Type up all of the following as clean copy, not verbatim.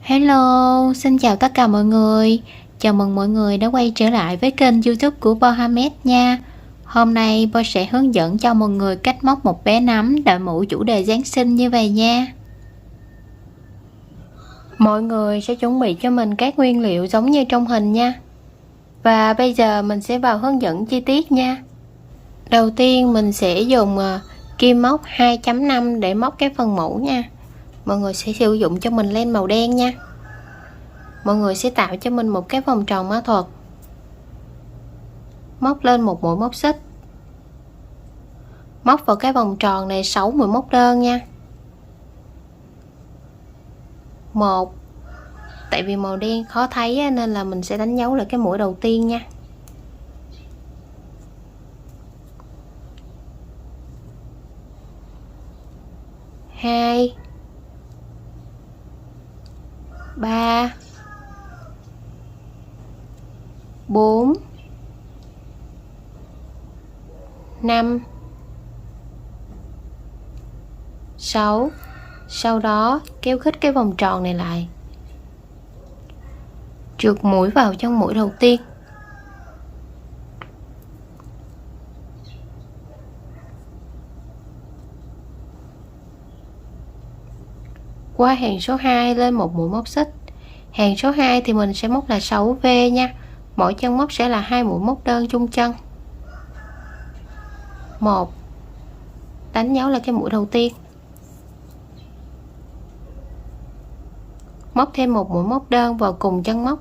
Hello, xin chào tất cả mọi người. Chào mừng mọi người đã quay trở lại với kênh YouTube của Mohamed nha. Hôm nay Bo sẽ hướng dẫn cho mọi người cách móc một bé nấm đội mũ chủ đề Giáng sinh như vậy nha. Mọi người sẽ chuẩn bị cho mình các nguyên liệu giống như trong hình nha. Và bây giờ mình sẽ vào hướng dẫn chi tiết nha. Đầu tiên mình sẽ dùng kim móc 2.5 để móc cái phần mũ nha. Mọi người sẽ sử dụng cho mình len màu đen nha. Mọi người sẽ tạo cho mình một cái vòng tròn mã thuật, móc lên một mũi móc xích, móc vào cái vòng tròn này 6 mũi móc đơn nha. Một, tại vì màu đen khó thấy nên là mình sẽ đánh dấu lại cái mũi đầu tiên nha. Hai, ba, 4, 5, 6. Sau đó kéo khít cái vòng tròn này lại, trượt mũi vào trong mũi đầu tiên. Qua hàng số 2 lên một mũi móc xích. Hàng số 2 thì mình sẽ móc là 6V nha. Mỗi chân móc sẽ là 2 mũi móc đơn chung chân. 1, đánh dấu là cái mũi đầu tiên. Móc thêm một mũi móc đơn vào cùng chân móc.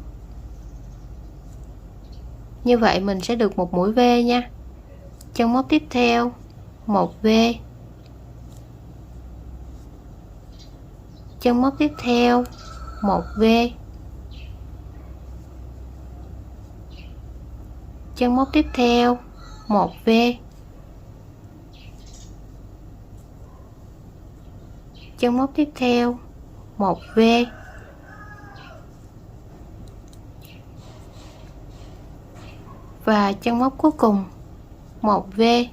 Như vậy mình sẽ được một mũi V nha. Chân móc tiếp theo 1V. Chân móc tiếp theo 1V. Chân móc tiếp theo 1V. Chân móc tiếp theo 1V. Và chân móc cuối cùng 1V.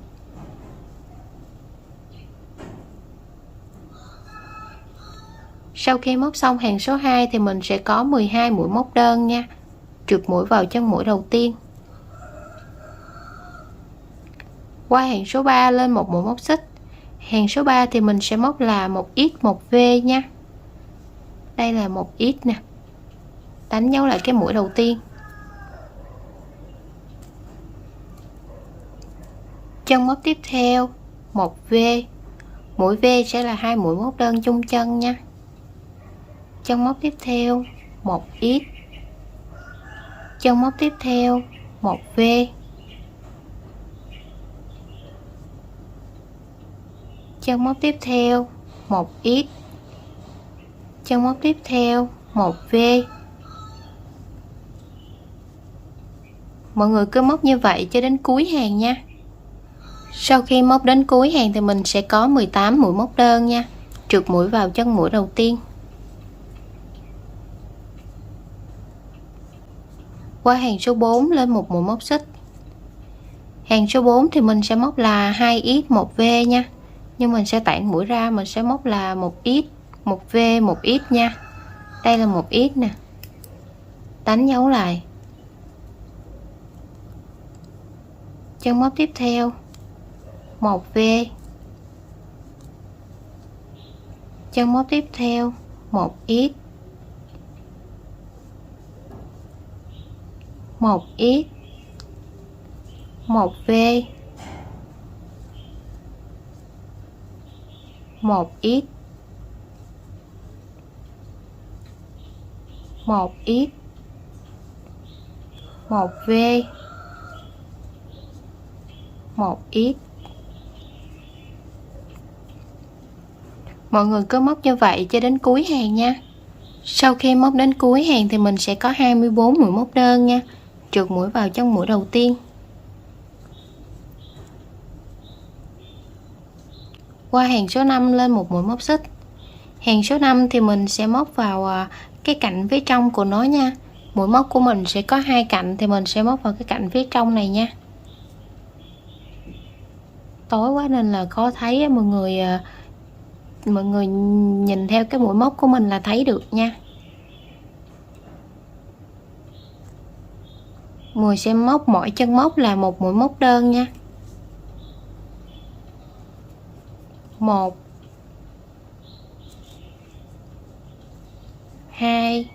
Sau khi móc xong hàng số 2 thì mình sẽ có 12 mũi móc đơn nha. Trượt mũi vào chân mũi đầu tiên. Qua hàng số 3 lên một mũi móc xích. Hàng số 3 thì mình sẽ móc là 1x 1V nha. Đây là 1x nè. Đánh dấu lại cái mũi đầu tiên. Chân móc tiếp theo 1V. Mũi V sẽ là 2 mũi móc đơn chung chân nha. Chân móc tiếp theo 1x. Chân móc tiếp theo 1V. Chân móc tiếp theo 1x. Chân móc tiếp theo 1V. Mọi người cứ móc như vậy cho đến cuối hàng nha. Sau khi móc đến cuối hàng thì mình sẽ có 18 mũi móc đơn nha. Trượt mũi vào chân mũi đầu tiên. Qua hàng số 4 lên một mũi móc xích. Hàng số 4 thì mình sẽ móc là 2x 1V nha. Nhưng mình sẽ tản mũi ra, mình sẽ móc là 1x 1V 1x nha. Đây là 1x nè. Đánh dấu lại. Chân móc tiếp theo 1V. Chân móc tiếp theo 1x. 1x. 1V. 1x. 1x. 1V. 1x. Mọi người cứ móc như vậy cho đến cuối hàng nha. Sau khi móc đến cuối hàng thì mình sẽ có 24 mũi móc đơn nha. Trượt mũi vào chân mũi đầu tiên. Qua hàng số 5 lên một mũi móc xích. Hàng số 5 thì mình sẽ móc vào cái cạnh phía trong của nó nha. Mũi móc của mình sẽ có 2 cạnh thì mình sẽ móc vào cái cạnh phía trong này nha. Tối quá nên là khó thấy, mọi người nhìn theo cái mũi móc của mình là thấy được nha. Mọi người sẽ móc mỗi chân móc là một mũi móc đơn nha. 1 2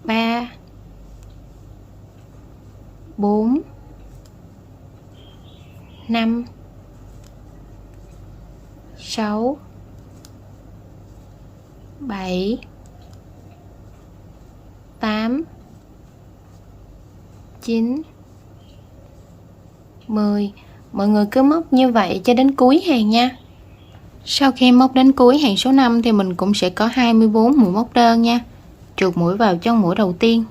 3 4 5 6 7 8 9 10. Mọi người cứ móc như vậy cho đến cuối hàng nha. Sau khi móc đến cuối hàng số 5 thì mình cũng sẽ có 24 mũi móc đơn nha. Chuột mũi vào chân mũi đầu tiên.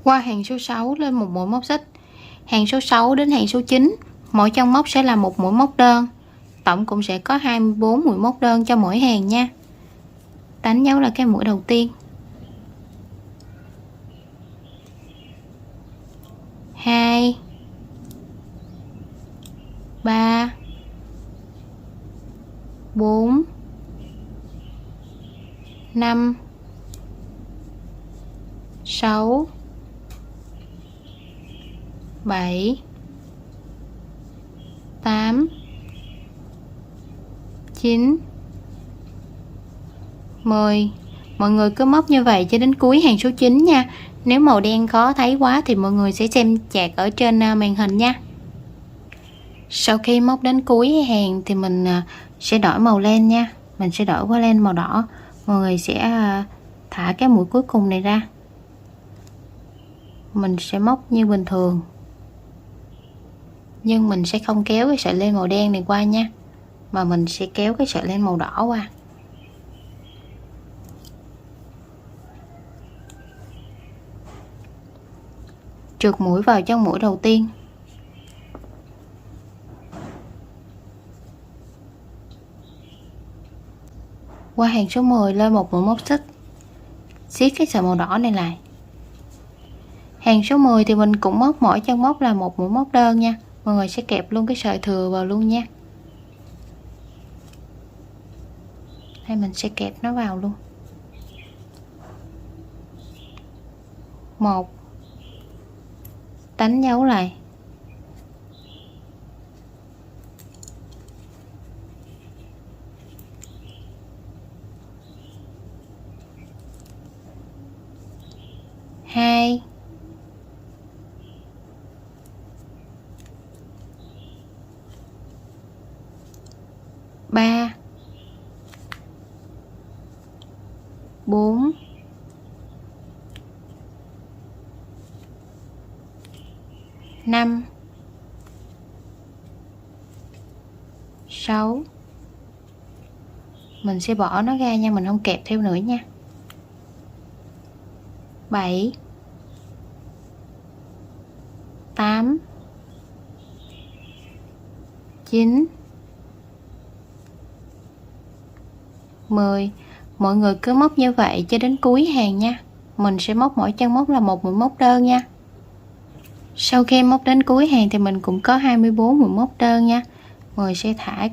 Qua hàng số 6 lên một mũi móc xích. Hàng số 6 đến hàng số 9, mỗi chân móc sẽ là một mũi móc đơn. Tổng cũng sẽ có 24 mũi móc đơn cho mỗi hàng nha. Đánh dấu là cái mũi đầu tiên. 2 3 4 5 6 7 8 9 10. Mọi người cứ móc như vậy cho đến cuối hàng số 9 nha. Nếu màu đen khó thấy quá thì mọi người sẽ xem chart ở trên màn hình nha. Sau khi móc đến cuối hàng thì mình sẽ đổi màu len nha. Mình sẽ đổi qua len màu đỏ. Mọi người sẽ thả cái mũi cuối cùng này ra. Mình sẽ móc như bình thường, nhưng mình sẽ không kéo cái sợi len màu đen này qua nha, mà mình sẽ kéo cái sợi len màu đỏ qua. Trượt mũi vào chân mũi đầu tiên. Qua hàng số 10 lên một mũi móc xích, siết cái sợi màu đỏ này lại. Hàng số 10 thì mình cũng móc mỗi chân móc là một mũi móc đơn nha. Mọi người sẽ kẹp luôn cái sợi thừa vào luôn nha. Hay mình sẽ kẹp nó vào luôn. 1, đánh dấu lại. 2, 3, 4, 5, 6. Mình sẽ bỏ nó ra nha, mình không kẹp theo nữa nha. 7, 8, 9, 10. Mọi người cứ móc như vậy cho đến cuối hàng nha. Mình sẽ móc mỗi chân móc là một mũi móc đơn nha. Sau khi móc đến cuối hàng thì mình cũng có 24 mũi móc đơn nha. Mọi người sẽ thả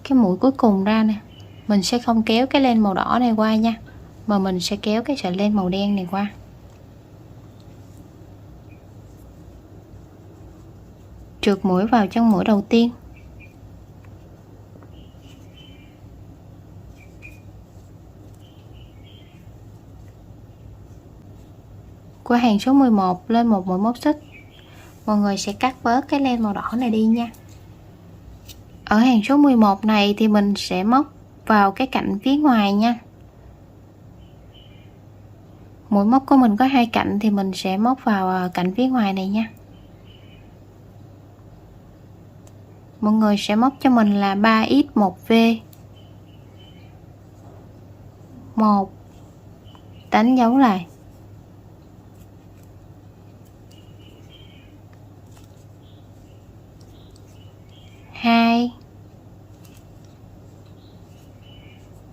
cái mũi cuối cùng ra nè. Mình sẽ không kéo cái len màu đỏ này qua nha, mà mình sẽ kéo cái sợi len màu đen này qua. Trượt mũi vào chân mũi đầu tiên. Qua hàng số 11 lên một mũi móc xích. Mọi người sẽ cắt bớt cái len màu đỏ này đi nha. Ở hàng số 11 này thì mình sẽ móc vào cái cạnh phía ngoài nha. Mũi móc của mình có hai cạnh thì mình sẽ móc vào cạnh phía ngoài này nha. Mọi người sẽ móc cho mình là 3x1v. 1, đánh dấu lại. 2,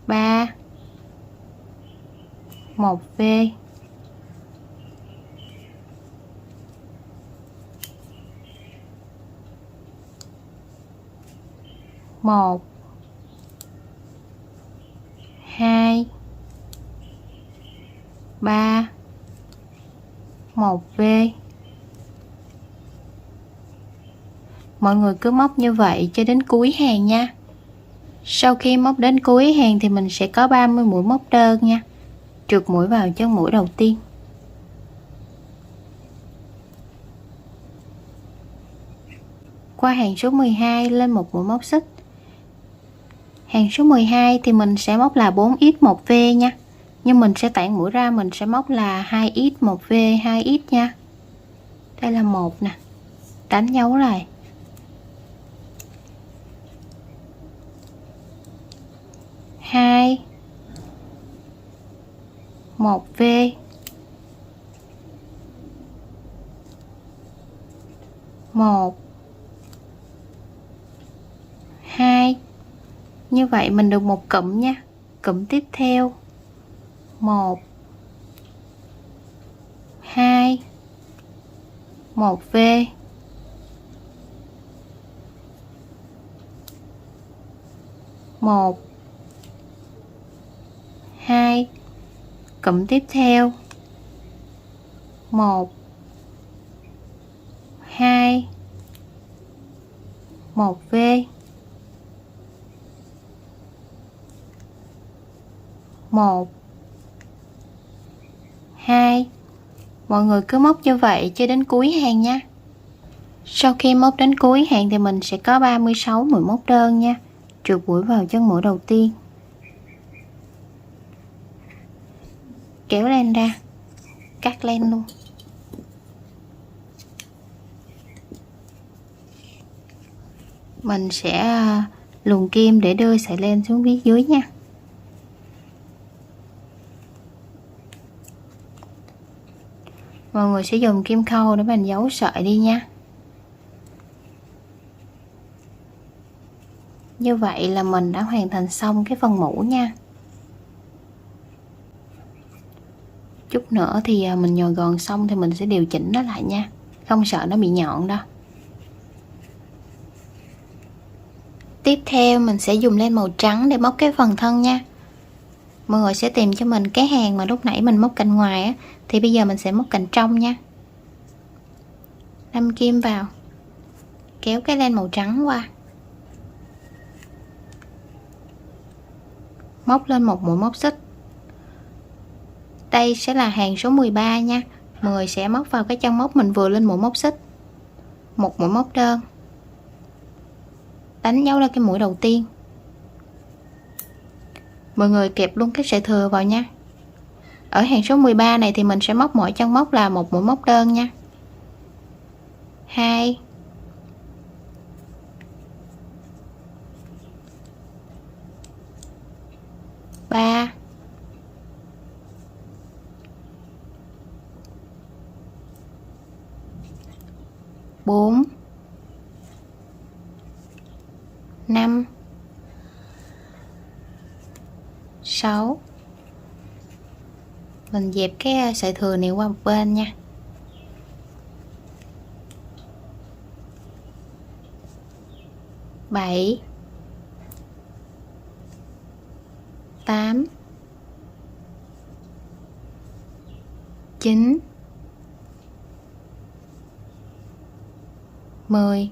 3, 1v. 1, 1V. Mọi người cứ móc như vậy cho đến cuối hàng nha. Sau khi móc đến cuối hàng thì mình sẽ có 30 mũi móc đơn nha. Trượt mũi vào chân mũi đầu tiên. Qua hàng số 12 lên một mũi móc xích. Hàng số 12 thì mình sẽ móc là 4x1V nha. Nhưng mình sẽ tản mũi ra, mình sẽ móc là 2x1V 2x nha. Đây là 1 nè. Đánh dấu lại. 2 1V 1 2. Như vậy mình được một cụm nha. Cụm tiếp theo 1 2 1V 1 2. Cụm tiếp theo 1 2 1V 1 2. Mọi người cứ móc như vậy cho đến cuối hàng nha. Sau khi móc đến cuối hàng thì mình sẽ có 36 mũi móc đơn nha. Trượt mũi vào chân mũi đầu tiên. Kéo len ra, cắt len luôn. Mình sẽ luồn kim để đưa sợi len xuống phía dưới nha. Mọi người sẽ dùng kim khâu để mình giấu sợi đi nha. Như vậy là mình đã hoàn thành xong cái phần mũ nha. Chút nữa thì mình nhồi gòn xong thì mình sẽ điều chỉnh nó lại nha. Không sợ nó bị nhọn đâu. Tiếp theo mình sẽ dùng len màu trắng để móc cái phần thân nha. Mọi người sẽ tìm cho mình cái hàng mà lúc nãy mình móc cạnh ngoài á, thì bây giờ mình sẽ móc cạnh trong nha. Đâm kim vào, kéo cái len màu trắng qua, móc lên một mũi móc xích. Đây sẽ là hàng số 13 nha. Mọi người sẽ móc vào cái chân móc mình vừa lên mũi móc xích, một mũi móc đơn, đánh dấu lên cái mũi đầu tiên. Mọi người kẹp luôn cái sợi thừa vào nha. Ở hàng số 13 này thì mình sẽ móc mỗi chân móc là một mũi móc đơn nha. 2 3 4 5 6. Mình dẹp cái sợi thừa này qua một bên nha. 7 8 9 10.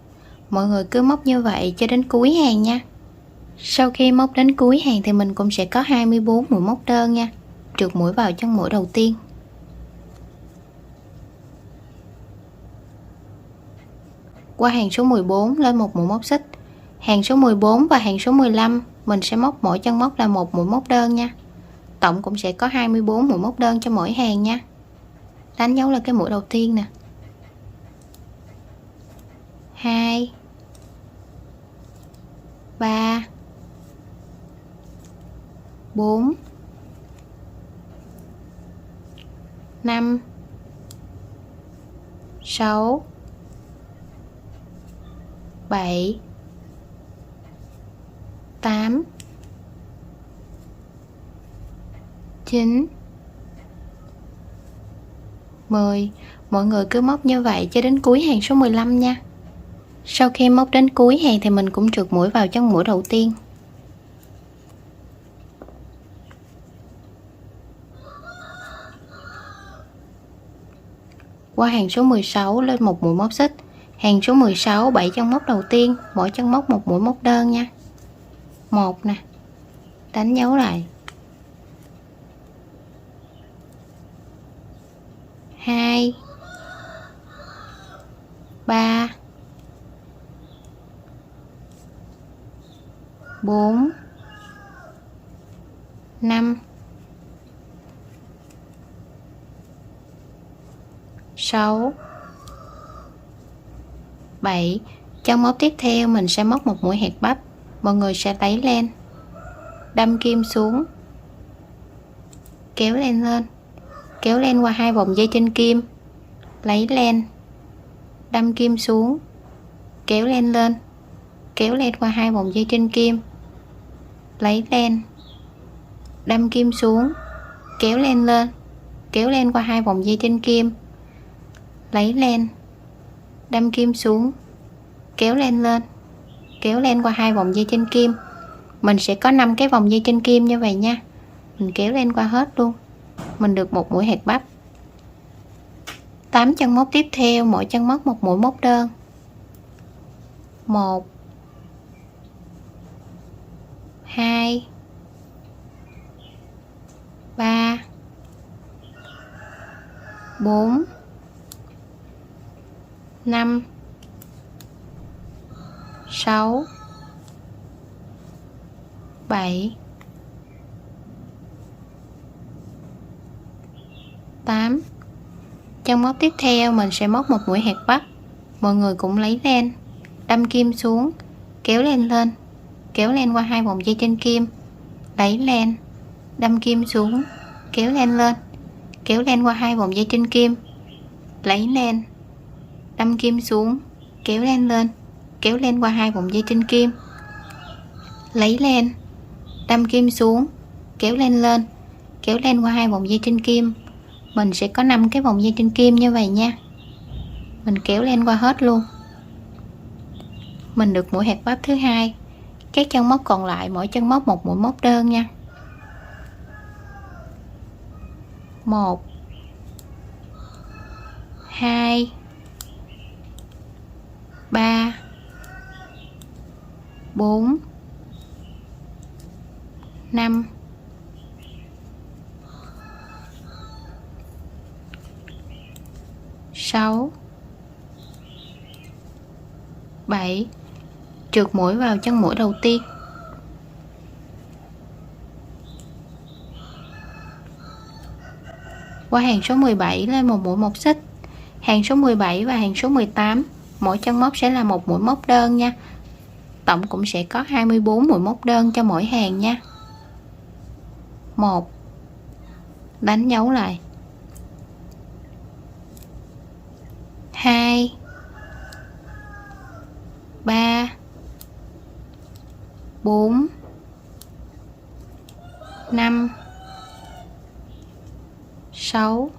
Mọi người cứ móc như vậy cho đến cuối hàng nha. Sau khi móc đến cuối hàng thì mình cũng sẽ có 24 mũi móc đơn nha. Trượt mũi vào chân mũi đầu tiên. Qua hàng số 14 lên một mũi móc xích. Hàng số 14 và hàng số 15 mình sẽ móc mỗi chân móc là một mũi móc đơn nha. Tổng cũng sẽ có 24 mũi móc đơn cho mỗi hàng nha. Đánh dấu là cái mũi đầu tiên nè. 2 3 4 5 6 7 8 9 10. Mọi người cứ móc như vậy cho đến cuối hàng số 15 nha. Sau khi móc đến cuối hàng thì mình cũng trượt mũi vào chân mũi đầu tiên. Qua hàng số 16 lên một mũi móc xích. Hàng số 16 7 chân móc đầu tiên, mỗi chân móc một mũi móc đơn nha. 1 nè, đánh dấu lại. 2 3 4 5 6 7. Chân móc tiếp theo mình sẽ móc một mũi hẹt bắp, mọi người sẽ lấy len, đâm kim xuống, kéo len lên, kéo len qua 2 vòng dây trên kim, lấy len, đâm kim xuống, kéo len lên, kéo len qua 2 vòng dây trên kim, lấy len, đâm kim xuống, kéo len lên, kéo len qua 2 vòng dây trên kim, lấy len, đâm kim xuống, kéo len lên, kéo len qua 2 vòng dây trên kim. Mình sẽ có 5 cái vòng dây trên kim như vậy nha. Mình kéo len qua hết luôn, mình được một mũi hẹt bắp. 8 chân móc tiếp theo, mỗi chân móc một mũi móc đơn. 1 2 3 4 5 6 7 8. Chân móc tiếp theo mình sẽ móc một mũi hẹt bắp, mọi người cũng lấy len, đâm kim xuống, kéo len lên, kéo len qua 2 vòng dây trên kim, lấy len, đâm kim xuống, kéo len lên, kéo len qua 2 vòng dây trên kim, lấy len, đâm kim xuống, kéo len lên, kéo len qua 2 vòng dây trên kim, lấy len, đâm kim xuống, kéo len lên, kéo len qua 2 vòng dây trên kim. Mình sẽ có 5 cái vòng dây trên kim như vậy nha. Mình kéo len qua hết luôn, mình được mũi hẹt bắp thứ hai. Các chân móc còn lại mỗi chân móc một mũi móc đơn nha. 1 2 3 4 5 6 7. Trượt mũi vào chân mũi đầu tiên. Qua hàng số 17 lên một mũi móc xích. Hàng số 17 và hàng số 18 mỗi chân móc sẽ là một mũi móc đơn nha. Tổng cũng sẽ có 24 mũi móc đơn cho mỗi hàng nha. 1, đánh dấu lại. 2 3 4 5 6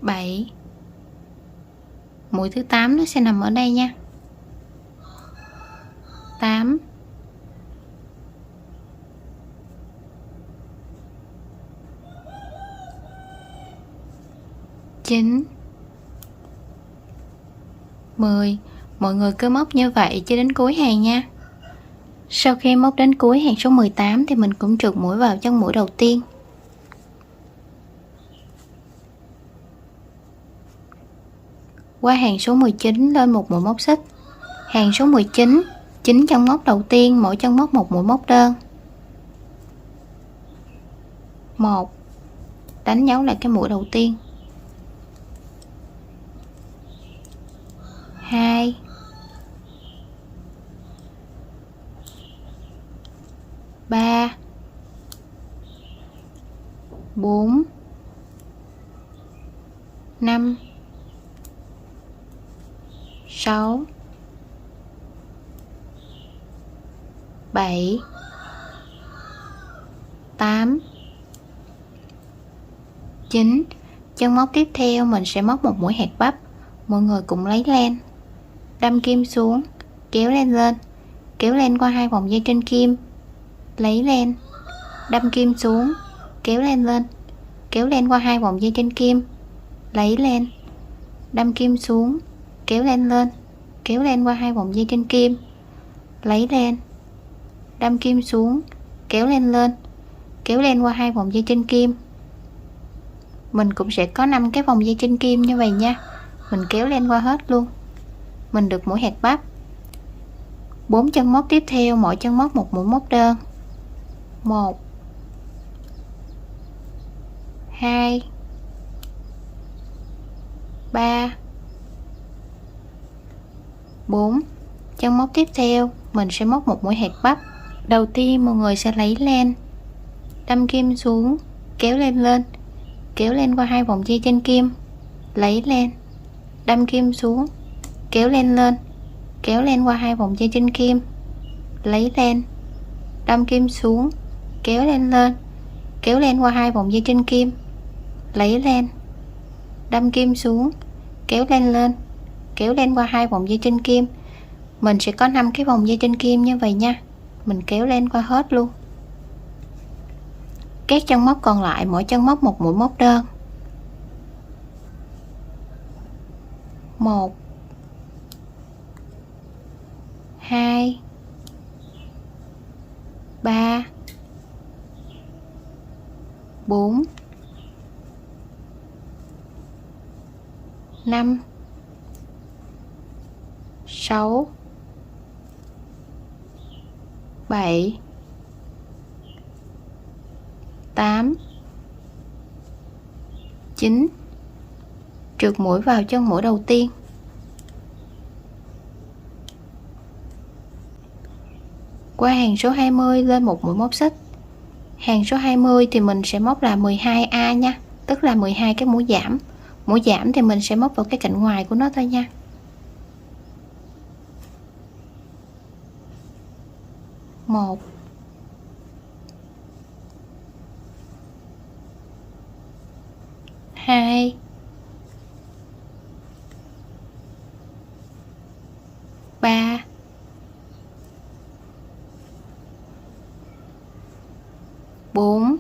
7. Mũi thứ 8 nó sẽ nằm ở đây nha. 8 9 10. Mọi người cứ móc như vậy cho đến cuối hàng nha. Sau khi móc đến cuối hàng số 18 thì mình cũng trượt mũi vào chân mũi đầu tiên. Qua hàng số 19 lên một mũi móc xích. Hàng số 19 9 chân móc đầu tiên, mỗi chân móc một mũi móc đơn. 1, đánh dấu lại cái mũi đầu tiên. 2 3 4 5 6 7 8 9. Chân móc tiếp theo mình sẽ móc một mũi hẹt bắp, mọi người cùng lấy len, đâm kim xuống, kéo len lên, kéo len qua 2 vòng dây trên kim, lấy len, đâm kim xuống, kéo len lên, kéo len qua 2 vòng dây trên kim, lấy len, đâm kim xuống, kéo len lên, kéo len qua 2 vòng dây trên kim, lấy len, đâm kim xuống, kéo len lên, kéo len qua 2 vòng dây trên kim. Mình cũng sẽ có 5 cái vòng dây trên kim như vậy nha. Mình kéo len qua hết luôn. Mình được mũi hạt bắp. 4 chân móc tiếp theo, mỗi chân móc một mũi móc đơn. 1 2 3 4 chân móc tiếp theo mình sẽ móc một mũi hạt bắp. Đầu tiên mọi người sẽ lấy len, đâm kim xuống, kéo len lên, kéo len qua 2 vòng dây trên kim, lấy len, đâm kim xuống, kéo len lên, kéo len qua 2 vòng dây trên kim, lấy len, đâm kim xuống, kéo len lên, kéo len qua 2 vòng dây trên kim, lấy len, đâm kim xuống, kéo len lên, kéo len qua 2 vòng dây trên kim. Mình sẽ có 5 cái vòng dây trên kim như vậy nha. Mình kéo len qua hết luôn. Các chân móc còn lại mỗi chân móc một mũi móc đơn. 1 2 3 4 5 6 7 8 9. Trượt mũi vào chân mũi đầu tiên. Qua hàng số 20 lên một mũi móc xích. Hàng số 20 thì mình sẽ móc là 12A nha, tức là 12 cái mũi giảm. Mũi giảm thì mình sẽ móc vào cái cạnh ngoài của nó thôi nha. 1 2 3 4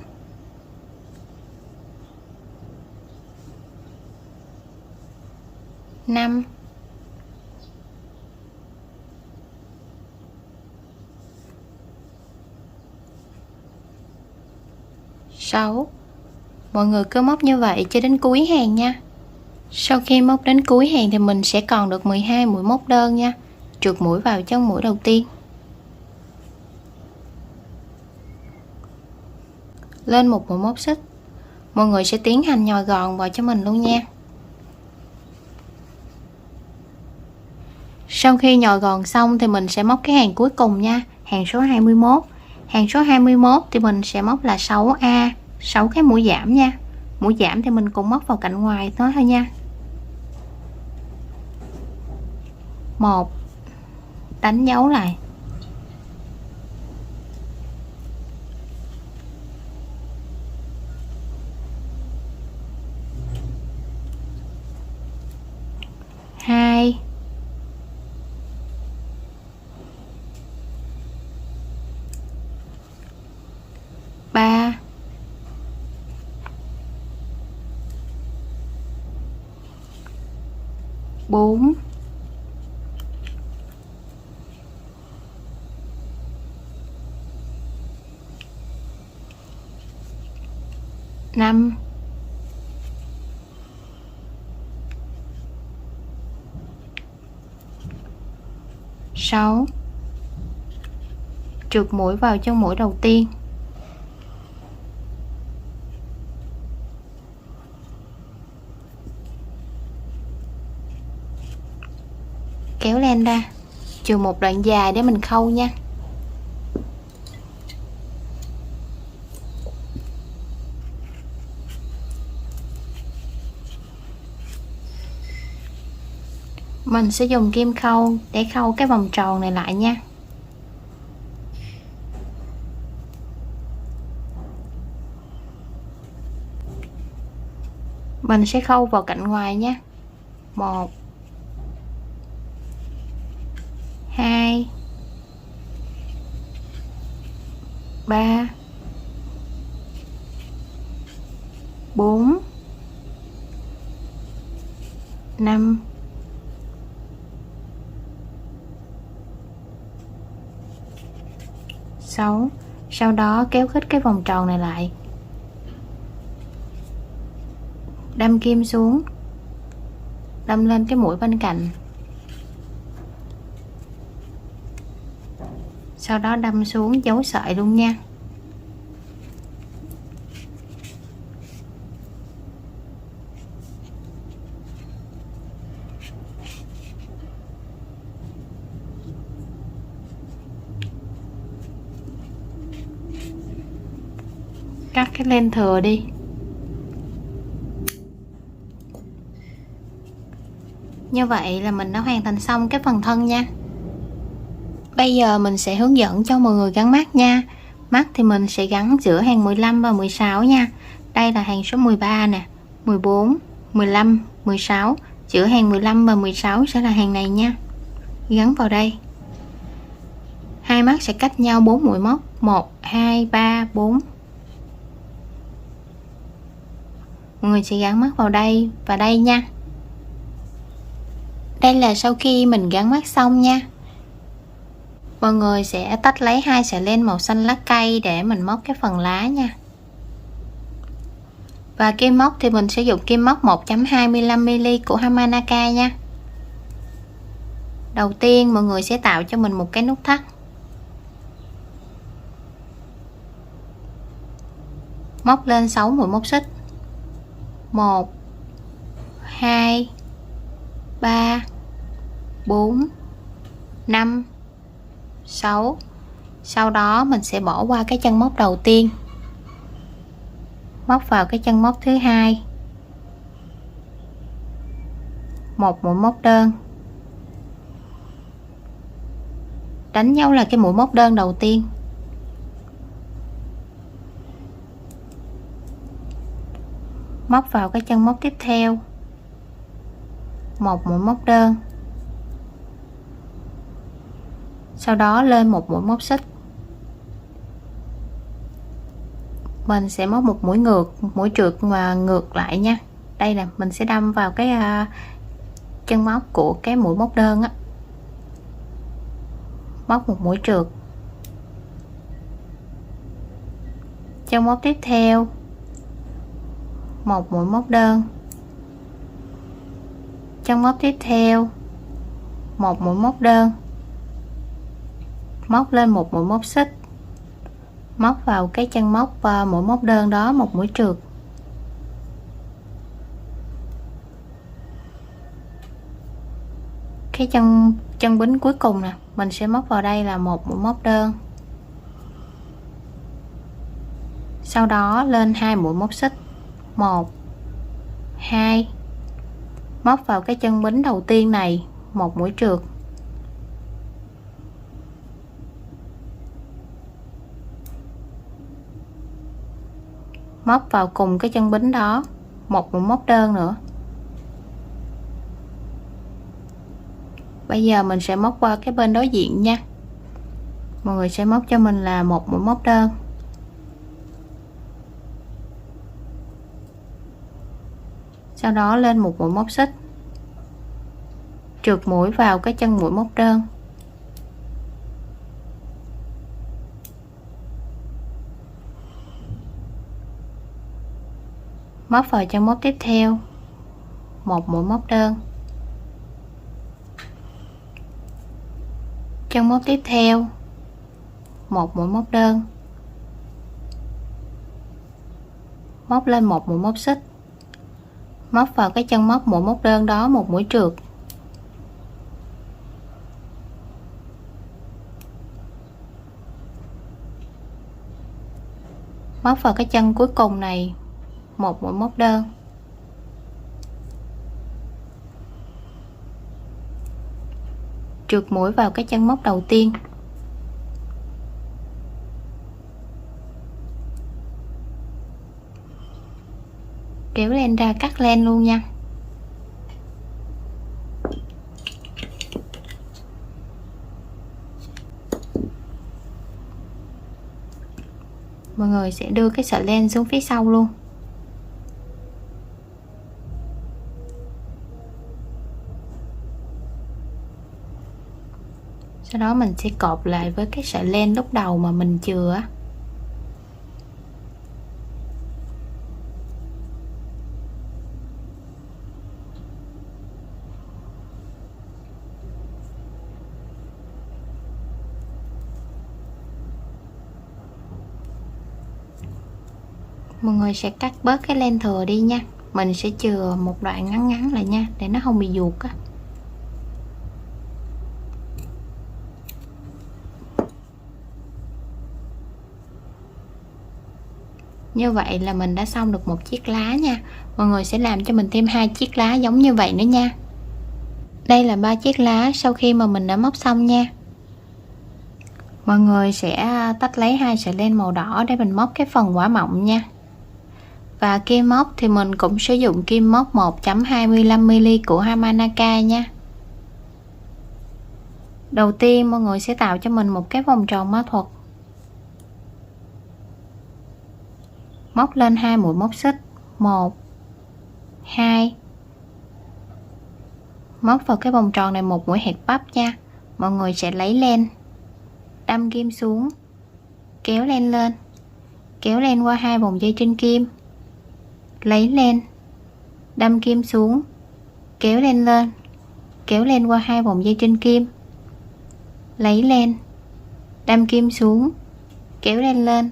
5 6. Mọi người cứ móc như vậy cho đến cuối hàng nha. Sau khi móc đến cuối hàng thì mình sẽ còn được 12 mũi móc đơn nha. Trượt mũi vào chân mũi đầu tiên, lên một mũi móc xích. Mọi người sẽ tiến hành nhồi gòn vào cho mình luôn nha. Sau khi nhồi gòn xong thì mình sẽ móc cái hàng cuối cùng nha, hàng số 21. Hàng số 21 thì mình sẽ móc là 6A, 6 cái mũi giảm nha. Mũi giảm thì mình cũng móc vào cạnh ngoài nó thôi nha. 1, đánh dấu lại. 2, 3, 4, 5, 6. Trượt mũi vào chân mũi đầu tiên, kéo len ra, chừa một đoạn dài để mình khâu nha. Mình sẽ dùng kim khâu để khâu cái vòng tròn này lại nha. Mình sẽ khâu vào cạnh ngoài nha. 1, 2, 3, 4 5 6. Sau đó kéo khít cái vòng tròn này lại, đâm kim xuống, đâm lên cái mũi bên cạnh, sau đó đâm xuống giấu sợi luôn nha. Cắt cái len thừa đi. Như vậy là mình đã hoàn thành xong cái phần thân nha. Bây giờ mình sẽ hướng dẫn cho mọi người gắn mắt nha. Mắt thì mình sẽ gắn giữa hàng 15 và 16 nha. Đây là hàng số 13 nè, 14, 15, 16. Giữa hàng 15 và 16 sẽ là hàng này nha. Gắn vào đây. Hai mắt sẽ cách nhau 4 mũi móc, 1, 2, 3, 4. Mọi người sẽ gắn mắt vào đây và đây nha. Đây là sau khi mình gắn mắt xong nha. Mọi người sẽ tách lấy hai sợi len màu xanh lá cây để mình móc cái phần lá nha. Và kim móc thì mình sử dụng kim móc 1.25mm của Hamanaka nha. Đầu tiên mọi người sẽ tạo cho mình một cái nút thắt. Móc lên 6 mũi móc xích. 1 2 3 4 5 6. Sau đó mình sẽ bỏ qua cái chân móc đầu tiên, móc vào cái chân móc thứ hai, một mũi móc đơn, đánh dấu là cái mũi móc đơn đầu tiên, móc vào cái chân móc tiếp theo, một mũi móc đơn, sau đó lên một mũi móc xích. Mình sẽ móc một mũi ngược, mũi trượt mà ngược lại nha. Đây là mình sẽ đâm vào cái chân móc của cái mũi móc đơn á, móc một mũi trượt. Chân móc tiếp theo, một mũi móc đơn, chân móc tiếp theo, một mũi móc đơn, móc lên một mũi móc xích, móc vào cái chân móc mũi móc đơn đó một mũi trượt. Cái chân bính cuối cùng nè, mình sẽ móc vào đây là một mũi móc đơn, sau đó lên hai mũi móc xích, 1 2, móc vào cái chân bính đầu tiên này một mũi trượt, móc vào cùng cái chân bính đó một mũi móc đơn nữa. Bây giờ mình sẽ móc qua cái bên đối diện nha. Mọi người sẽ móc cho mình là một mũi móc đơn, sau đó lên một mũi móc xích, trượt mũi vào cái chân mũi móc đơn, móc vào chân móc tiếp theo một mũi móc đơn, chân móc tiếp theo một mũi móc đơn, móc lên một mũi móc xích, móc vào cái chân móc mũi móc đơn đó một mũi trượt, móc vào cái chân cuối cùng này một mũi móc đơn, trượt mũi vào cái chân móc đầu tiên, kéo len ra cắt len luôn nha. Mọi người sẽ đưa cái sợi len xuống phía sau luôn. Sau đó mình sẽ cột lại với cái sợi len lúc đầu mà mình chừa á. Mọi người sẽ cắt bớt cái len thừa đi nha. Mình sẽ chừa một đoạn ngắn ngắn lại nha, để nó không bị ruột á. Như vậy là mình đã xong được một chiếc lá nha. Mọi người sẽ làm cho mình thêm 2 chiếc lá giống như vậy nữa nha. Đây là 3 chiếc lá sau khi mà mình đã móc xong nha. Mọi người sẽ tách lấy 2 sợi len màu đỏ để mình móc cái phần quả mọng nha. Và kim móc thì mình cũng sử dụng kim móc 1.25mm của Hamanaka nha. Đầu tiên mọi người sẽ tạo cho mình một cái vòng tròn mã thuật. Móc lên 2 mũi móc xích, 1 2. Móc vào cái vòng tròn này một mũi hẹt bắp nha. Mọi người sẽ lấy len, đâm kim xuống, kéo len lên, kéo len qua 2 vòng dây trên kim, lấy len, đâm kim xuống, kéo len lên, kéo len qua 2 vòng dây trên kim, lấy len, đâm kim xuống, kéo len lên,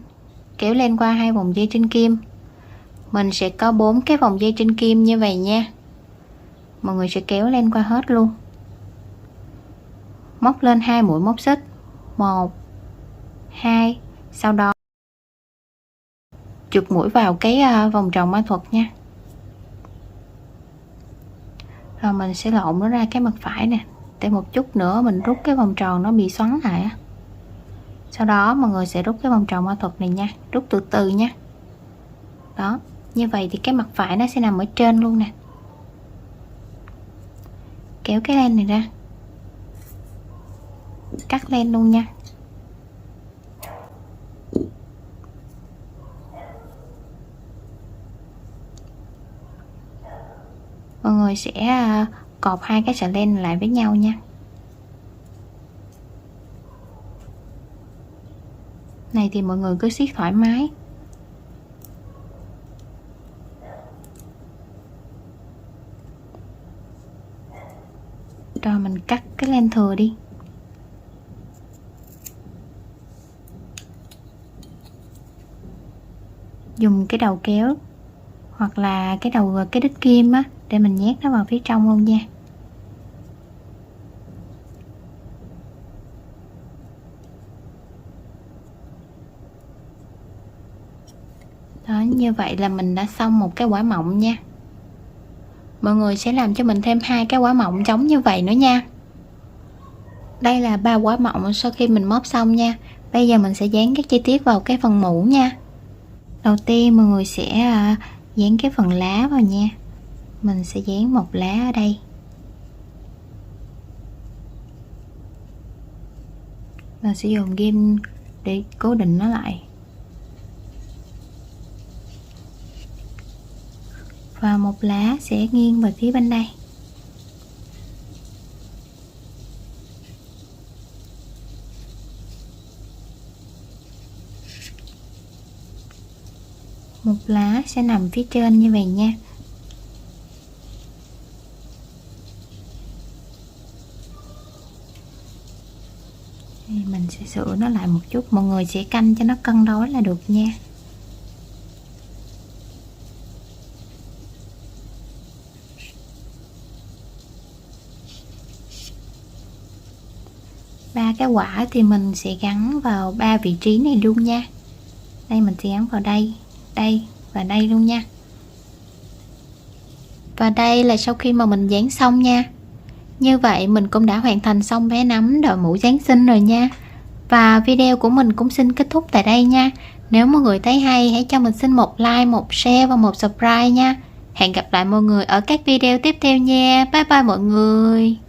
kéo len qua 2 vòng dây trên kim. Mình sẽ có 4 cái vòng dây trên kim như vậy nha. Mọi người sẽ kéo len qua hết luôn. Móc lên 2 mũi móc xích, 1 2, sau đó chụp mũi vào cái vòng tròn ma thuật nha. Rồi mình sẽ lộn nó ra cái mặt phải nè, để một chút nữa mình rút cái vòng tròn nó bị xoắn lại á. Sau đó mọi người sẽ rút cái vòng tròn ma thuật này nha, rút từ từ nha. Đó, như vậy thì cái mặt phải nó sẽ nằm ở trên luôn nè. Kéo cái len này ra, cắt len luôn nha. Mọi người sẽ cột 2 cái sợi len lại với nhau nha. Này thì mọi người cứ siết thoải mái. Rồi mình cắt cái len thừa đi. Dùng cái đầu kéo hoặc là cái đầu cái đít kim á, để mình nhét nó vào phía trong luôn nha. Đó, như vậy là mình đã xong một cái quả mọng nha. Mọi người sẽ làm cho mình thêm 2 cái quả mọng giống như vậy nữa nha. Đây là 3 quả mọng sau khi mình móp xong nha. Bây giờ mình sẽ dán các chi tiết vào cái phần mũ nha. Đầu tiên mọi người sẽ dán cái phần lá vào nha. Mình sẽ dán một lá ở đây. Mình sẽ dùng ghim để cố định nó lại. Và một lá sẽ nghiêng về phía bên đây. Một lá sẽ nằm phía trên như vậy nha. Thì mình sẽ sửa nó lại một chút. Mọi người sẽ canh cho nó cân đối là được nha. Ba cái quả thì mình sẽ gắn vào 3 vị trí này luôn nha. Đây mình sẽ gắn vào đây, đây và đây luôn nha. Và đây là sau khi mà mình dán xong nha. Như vậy mình cũng đã hoàn thành xong bé nấm đội mũ Giáng sinh rồi nha. Và video của mình cũng xin kết thúc tại đây nha. Nếu mọi người thấy hay hãy cho mình xin một like, một share và một subscribe nha. Hẹn gặp lại mọi người ở các video tiếp theo nha. Bye bye mọi người.